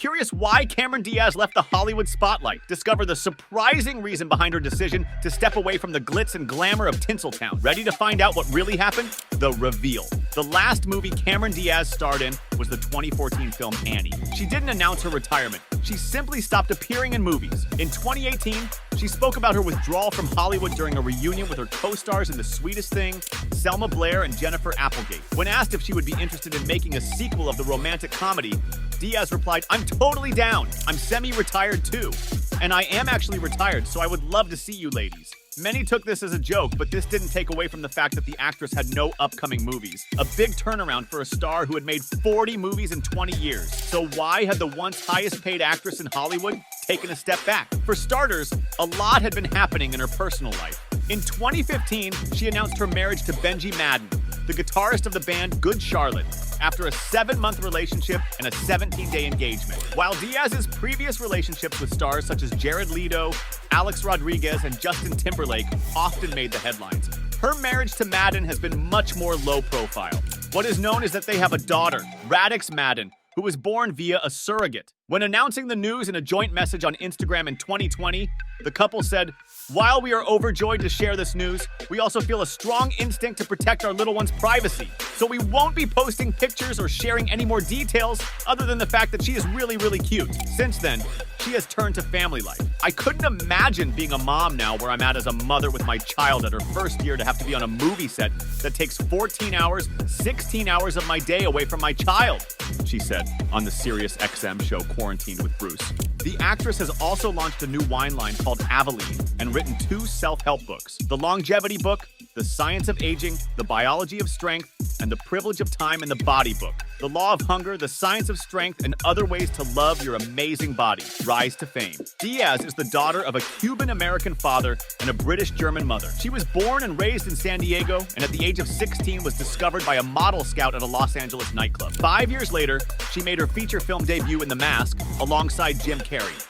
Curious why Cameron Diaz left the Hollywood spotlight? Discover the surprising reason behind her decision to step away from the glitz and glamour of Tinseltown. Ready to find out what really happened? The reveal. The last movie Cameron Diaz starred in was the 2014 film Annie. She didn't announce her retirement. She simply stopped appearing in movies. In 2018, she spoke about her withdrawal from Hollywood during a reunion with her co-stars in The Sweetest Thing, Selma Blair and Jennifer Applegate. When asked if she would be interested in making a sequel of the romantic comedy, Diaz replied, "I'm totally down. I'm semi-retired too. And I am actually retired, so I would love to see you ladies." Many took this as a joke, but this didn't take away from the fact that the actress had no upcoming movies. A big turnaround for a star who had made 40 movies in 20 years. So why had the once highest paid actress in Hollywood taken a step back? For starters, a lot had been happening in her personal life. In 2015, she announced her marriage to Benji Madden, the guitarist of the band Good Charlotte, after a 7-month relationship and a 17-day engagement. While Diaz's previous relationships with stars such as Jared Leto, Alex Rodriguez, and Justin Timberlake often made the headlines, her marriage to Madden has been much more low profile. What is known is that they have a daughter, Radix Madden, who was born via a surrogate. When announcing the news in a joint message on Instagram in 2020, the couple said, "While we are overjoyed to share this news, we also feel a strong instinct to protect our little one's privacy. So we won't be posting pictures or sharing any more details other than the fact that she is really, really cute." Since then, she has turned to family life. "I couldn't imagine being a mom now where I'm at as a mother with my child at her first year to have to be on a movie set that takes 14 hours, 16 hours of my day away from my child," she said on the Sirius XM show Quarantined with Bruce. The actress has also launched a new wine line called Aveline and written 2 self-help books: The Longevity Book, The Science of Aging, The Biology of Strength, and The Privilege of Time in the Body Book, The Law of Hunger, The Science of Strength, and Other Ways to Love Your Amazing Body. Rise to fame. Diaz is the daughter of a Cuban-American father and a British-German mother. She was born and raised in San Diego, and at the age of 16 was discovered by a model scout at a Los Angeles nightclub. 5 years later, she made her feature film debut in The Mask alongside Jim Carrey.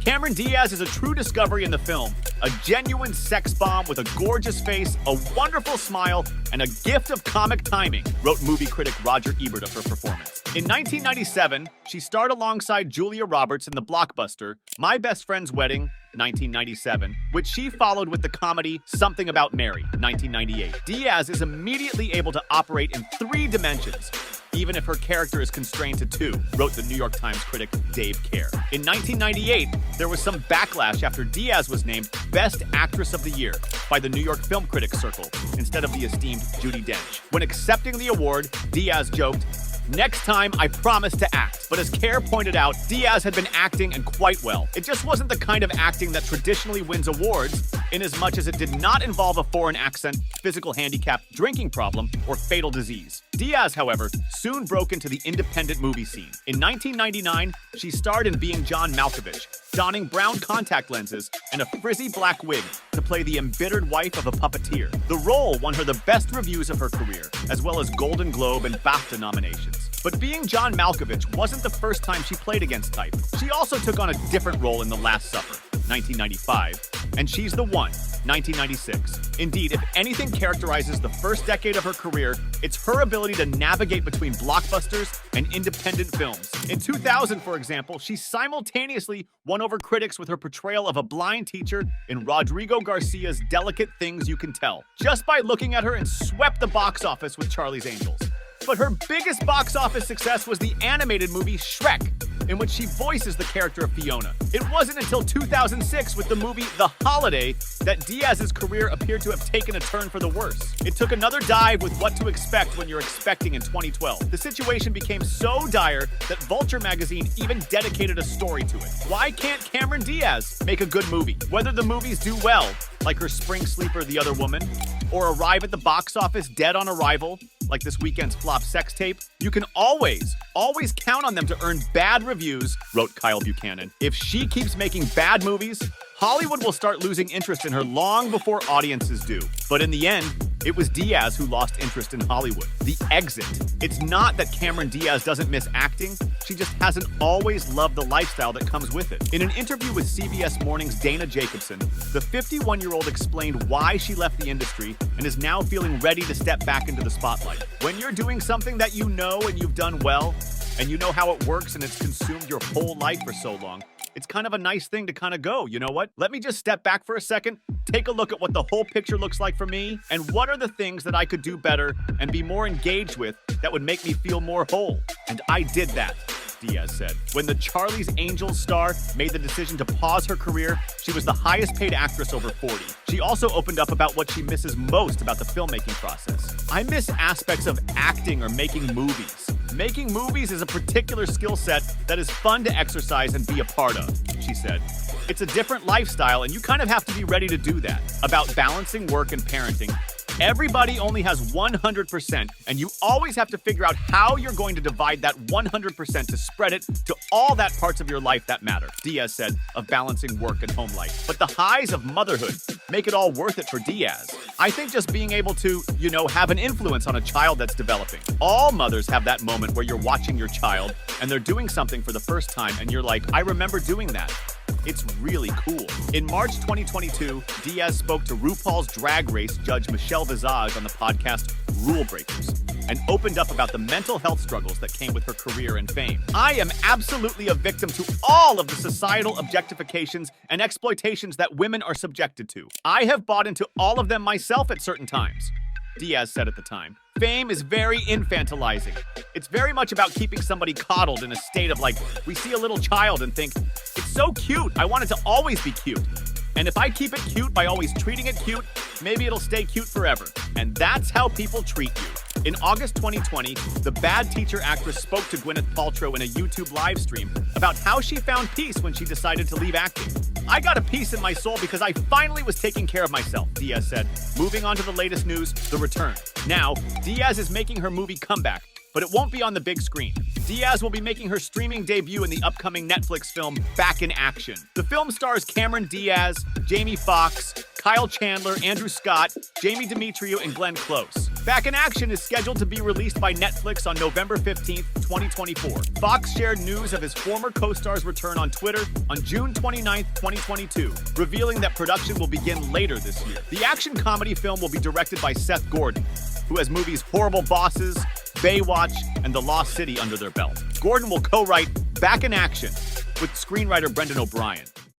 Cameron Diaz is a true discovery in the film, a genuine sex bomb with a gorgeous face, a wonderful smile, and a gift of comic timing, wrote movie critic Roger Ebert of her performance. In 1997, she starred alongside Julia Roberts in the blockbuster My Best Friend's Wedding, 1997, which she followed with the comedy Something About Mary, 1998. Diaz is immediately able to operate in 3 dimensions, even if her character is constrained to 2, wrote the New York Times critic Dave Kerr. In 1998, there was some backlash after Diaz was named Best Actress of the Year by the New York Film Critics Circle instead of the esteemed Judi Dench. When accepting the award, Diaz joked, "Next time, I promise to act." But as Kerr pointed out, Diaz had been acting and quite well. It just wasn't the kind of acting that traditionally wins awards, inasmuch as it did not involve a foreign accent, physical handicap, drinking problem, or fatal disease. Diaz, however, soon broke into the independent movie scene. In 1999, she starred in Being John Malkovich, donning brown contact lenses and a frizzy black wig to play the embittered wife of a puppeteer. The role won her the best reviews of her career, as well as Golden Globe and BAFTA nominations. But Being John Malkovich wasn't the first time she played against type. She also took on a different role in The Last Supper, 1995, and She's the One, 1996. Indeed, if anything characterizes the first decade of her career, it's her ability to navigate between blockbusters and independent films. In 2000, for example, she simultaneously won over critics with her portrayal of a blind teacher in Rodrigo Garcia's Delicate Things You Can Tell, just by looking at her and swept the box office with Charlie's Angels. But her biggest box office success was the animated movie Shrek, in which she voices the character of Fiona. It wasn't until 2006 with the movie The Holiday that Diaz's career appeared to have taken a turn for the worse. It took another dive with What to Expect When You're Expecting in 2012. The situation became so dire that Vulture magazine even dedicated a story to it. Why can't Cameron Diaz make a good movie? Whether the movies do well, like her Spring Sleeper The Other Woman, or arrive at the box office dead on arrival, like this weekend's flop Sex Tape, you can always count on them to earn bad reviews, wrote Kyle Buchanan. If she keeps making bad movies, Hollywood will start losing interest in her long before audiences do. But in the end, it was Diaz who lost interest in Hollywood. The exit. It's not that Cameron Diaz doesn't miss acting, she just hasn't always loved the lifestyle that comes with it. In an interview with CBS Morning's Dana Jacobson, the 51-year-old explained why she left the industry and is now feeling ready to step back into the spotlight. When you're doing something that you know and you've done well, and you know how it works and it's consumed your whole life for so long, it's kind of a nice thing to kind of go, you know what? Let me just step back for a second, take a look at what the whole picture looks like for me, and what are the things that I could do better and be more engaged with that would make me feel more whole. And I did that, Diaz said. When the Charlie's Angels star made the decision to pause her career, she was the highest paid actress over 40. She also opened up about what she misses most about the filmmaking process. I miss aspects of acting or making movies. Making movies is a particular skill set that is fun to exercise and be a part of, she said. It's a different lifestyle, and you kind of have to be ready to do that. About balancing work and parenting, everybody only has 100%, and you always have to figure out how you're going to divide that 100% to spread it to all that parts of your life that matter, Diaz said, of balancing work and home life. But the highs of motherhood make it all worth it for Diaz. I think just being able to, have an influence on a child that's developing. All mothers have that moment where you're watching your child and they're doing something for the first time and you're like, I remember doing that. It's really cool. In March 2022, Diaz spoke to RuPaul's Drag Race judge Michelle Visage on the podcast Rule Breakers and opened up about the mental health struggles that came with her career and fame. I am absolutely a victim to all of the societal objectifications and exploitations that women are subjected to. I have bought into all of them myself at certain times, Diaz said at the time. Fame is very infantilizing. It's very much about keeping somebody coddled in a state of we see a little child and think, it's so cute, I want it to always be cute. And if I keep it cute by always treating it cute, maybe it'll stay cute forever. And that's how people treat you. In August 2020, the Bad Teacher actress spoke to Gwyneth Paltrow in a YouTube live stream about how she found peace when she decided to leave acting. I got a peace in my soul because I finally was taking care of myself, Diaz said. Moving on to the latest news, The Return. Now, Diaz is making her movie comeback, but it won't be on the big screen. Diaz will be making her streaming debut in the upcoming Netflix film Back in Action. The film stars Cameron Diaz, Jamie Foxx, Kyle Chandler, Andrew Scott, Jamie Demetriou, and Glenn Close. Back in Action is scheduled to be released by Netflix on November 15th, 2024. Fox shared news of his former co-star's return on Twitter on June 29th, 2022, revealing that production will begin later this year. The action comedy film will be directed by Seth Gordon, who has movies Horrible Bosses, Baywatch, and The Lost City under their belt. Gordon will co-write Back in Action with screenwriter Brendan O'Brien.